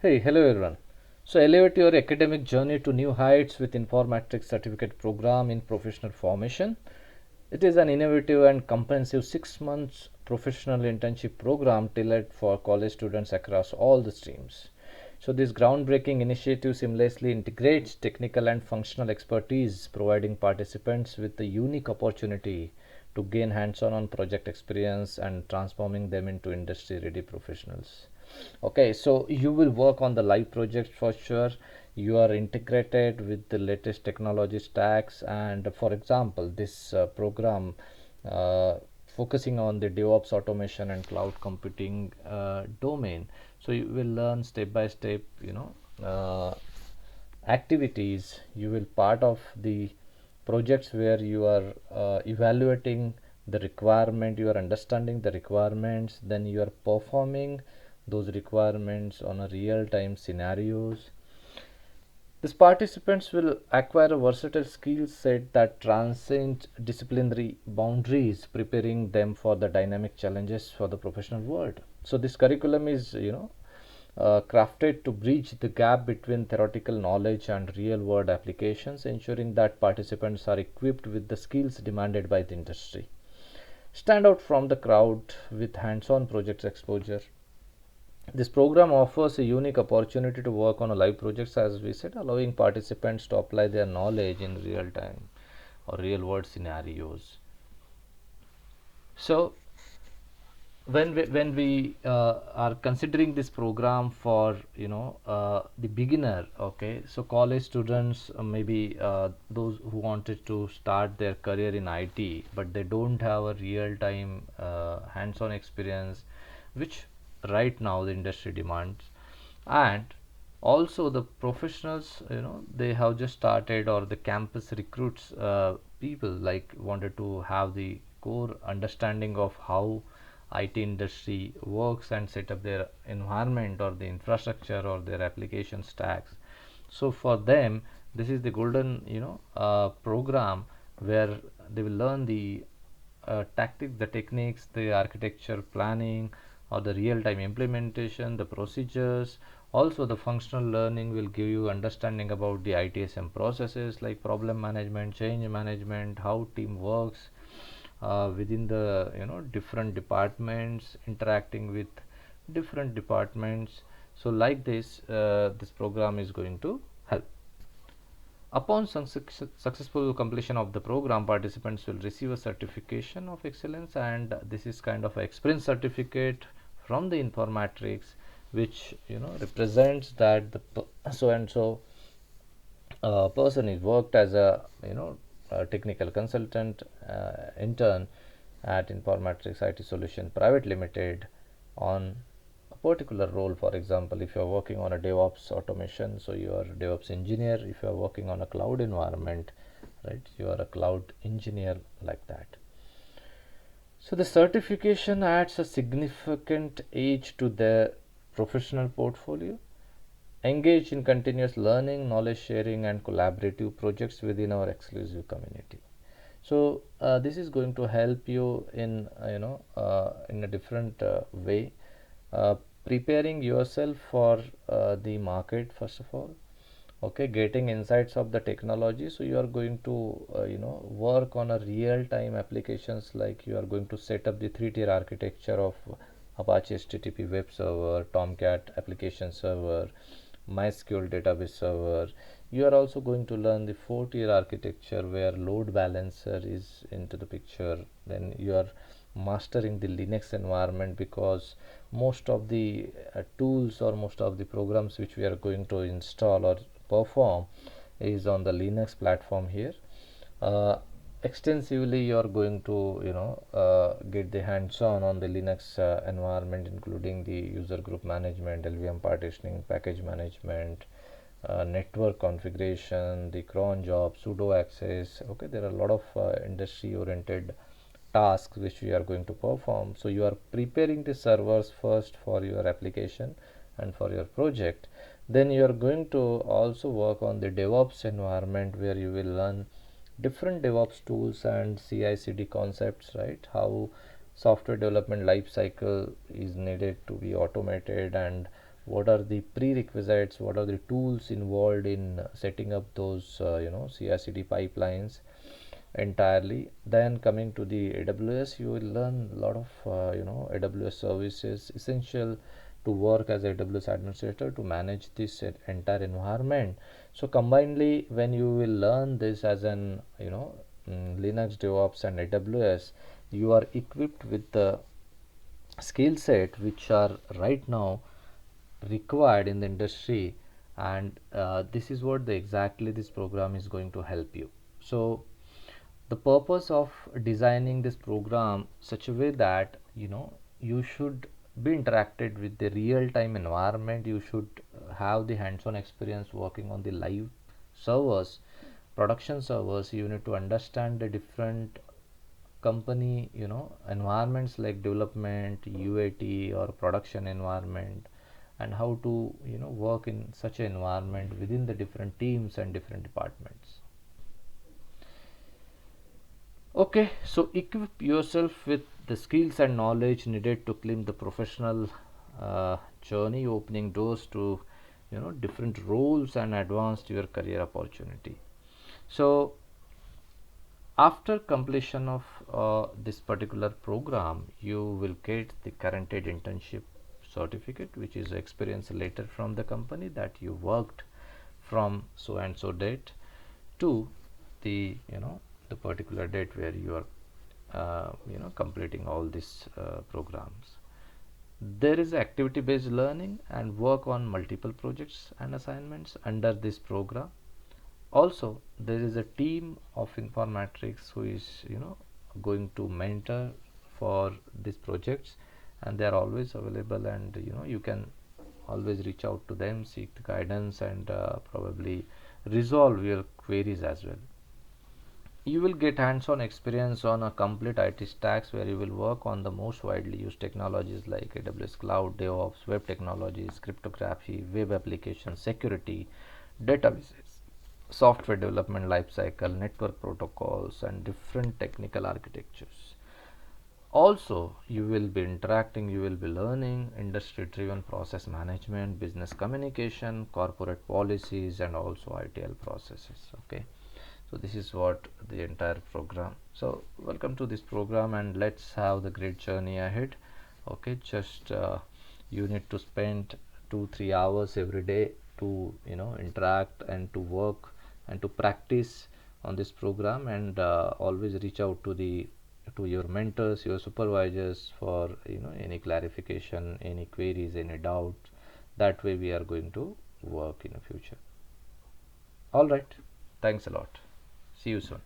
Hey, hello everyone. So, elevate your academic journey to new heights with Informatrix certificate program in professional formation. It is an innovative and comprehensive 6 months professional internship program tailored for college students across all the streams. So, this groundbreaking initiative seamlessly integrates technical and functional expertise, providing participants with a unique opportunity to gain hands-on project experience and transforming them into industry-ready professionals. Okay, so you will work on the live projects for sure. You are integrated with the latest technology stacks, and for example, this program uh, focusing on the DevOps automation and cloud computing domain. So you will learn step by step, activities. You will part of the projects where you are evaluating the requirement, you are understanding the requirements, then you are performing those requirements on a real time scenarios. These participants will acquire a versatile skill set that transcends disciplinary boundaries, preparing them for the dynamic challenges for the professional world. So this curriculum is, crafted to bridge the gap between theoretical knowledge and real world applications, ensuring that participants are equipped with the skills demanded by the industry. Stand out from the crowd with hands on projects exposure. This program offers a unique opportunity to work on a live projects, as we said, allowing participants to apply their knowledge in real time or real world scenarios. So, when we are considering this program for the beginner, okay, so college students, maybe those who wanted to start their career in IT but they don't have a real time hands-on experience, which right now the industry demands. And also the professionals, they have just started, or the campus recruits people like wanted to have the core understanding of how IT industry works and set up their environment or the infrastructure or their application stacks. So for them, this is the golden program where they will learn the tactics, the techniques, the architecture planning, or the real-time implementation, the procedures. Also, the functional learning will give you understanding about the ITSM processes like problem management, change management, how team works within the different departments, interacting with different departments. So, like this, this program is going to help. Upon successful completion of the program, participants will receive a certification of excellence, and this is kind of an experience certificate from the Informatrix, which represents that the so and so person is worked as a technical consultant intern at Informatrix IT Solution Private Limited on a particular role. For example, if you are working on a DevOps automation, so you are a DevOps engineer. If you are working on a cloud environment, right, you are a cloud engineer, like that. So the certification adds a significant edge to their professional portfolio. Engage in continuous learning, knowledge sharing, and collaborative projects within our exclusive community. So this is going to help you in in a different way, uh, preparing yourself for the market first of all. Okay, getting insights of the technology. So you are going to work on a real time applications, like you are going to set up the 3-tier architecture of Apache HTTP web server, Tomcat application server, MySQL database server. You are also going to learn the 4-tier architecture where load balancer is into the picture. Then you are mastering the Linux environment, because most of the tools or most of the programs which we are going to install or perform is on the Linux platform here. uh, Extensively you are going to get the hands-on on the Linux environment, including the user group management, LVM partitioning, package management, network configuration, the cron job, sudo access. Okay, there are a lot of industry oriented tasks which we are going to perform. So you are preparing the servers first for your application and for your project. Then you are going to also work on the DevOps environment, where you will learn different DevOps tools and CI/CD concepts, right? How software development life cycle is needed to be automated, and what are the prerequisites, what are the tools involved in setting up those CI/CD pipelines entirely. Then coming to the AWS, you will learn a lot of AWS services essential to work as a AWS administrator to manage this entire environment. So combinedly, when you will learn this as an Linux, DevOps, and AWS, you are equipped with the skill set which are right now required in the industry, and this is what exactly this program is going to help you. So the purpose of designing this program such a way that you should be interacted with the real time environment, you should have the hands on experience working on the live servers, production servers. You need to understand the different company environments like development, UAT, or production environment, and how to work in such an environment within the different teams and different departments. Okay, so equip yourself with the skills and knowledge needed to climb the professional journey, opening doors to different roles and advance your career opportunity. So after completion of this particular program, you will get the guaranteed internship certificate, which is experience letter from the company that you worked from so and so date to the the particular date where you are completing all these programs. There is activity based learning and work on multiple projects and assignments under this program. Also, there is a team of Informatrix who is going to mentor for these projects, and they are always available, and you can always reach out to them, seek the guidance, and probably resolve your queries as well. You will get hands-on experience on a complete IT stacks where you will work on the most widely used technologies like AWS Cloud, DevOps, web technologies, cryptography, web application security, databases, software development lifecycle, network protocols, and different technical architectures. Also, you will be interacting, you will be learning industry driven process management, business communication, corporate policies, and also ITL processes. Okay, so this is what the entire program. So welcome to this program, and let's have the great journey ahead. Okay, just you need to spend 2-3 hours every day to interact and to work and to practice on this program, and always reach out to the to your mentors, your supervisors, for any clarification, any queries, any doubts. That way we are going to work in the future. All right, thanks a lot. See you soon.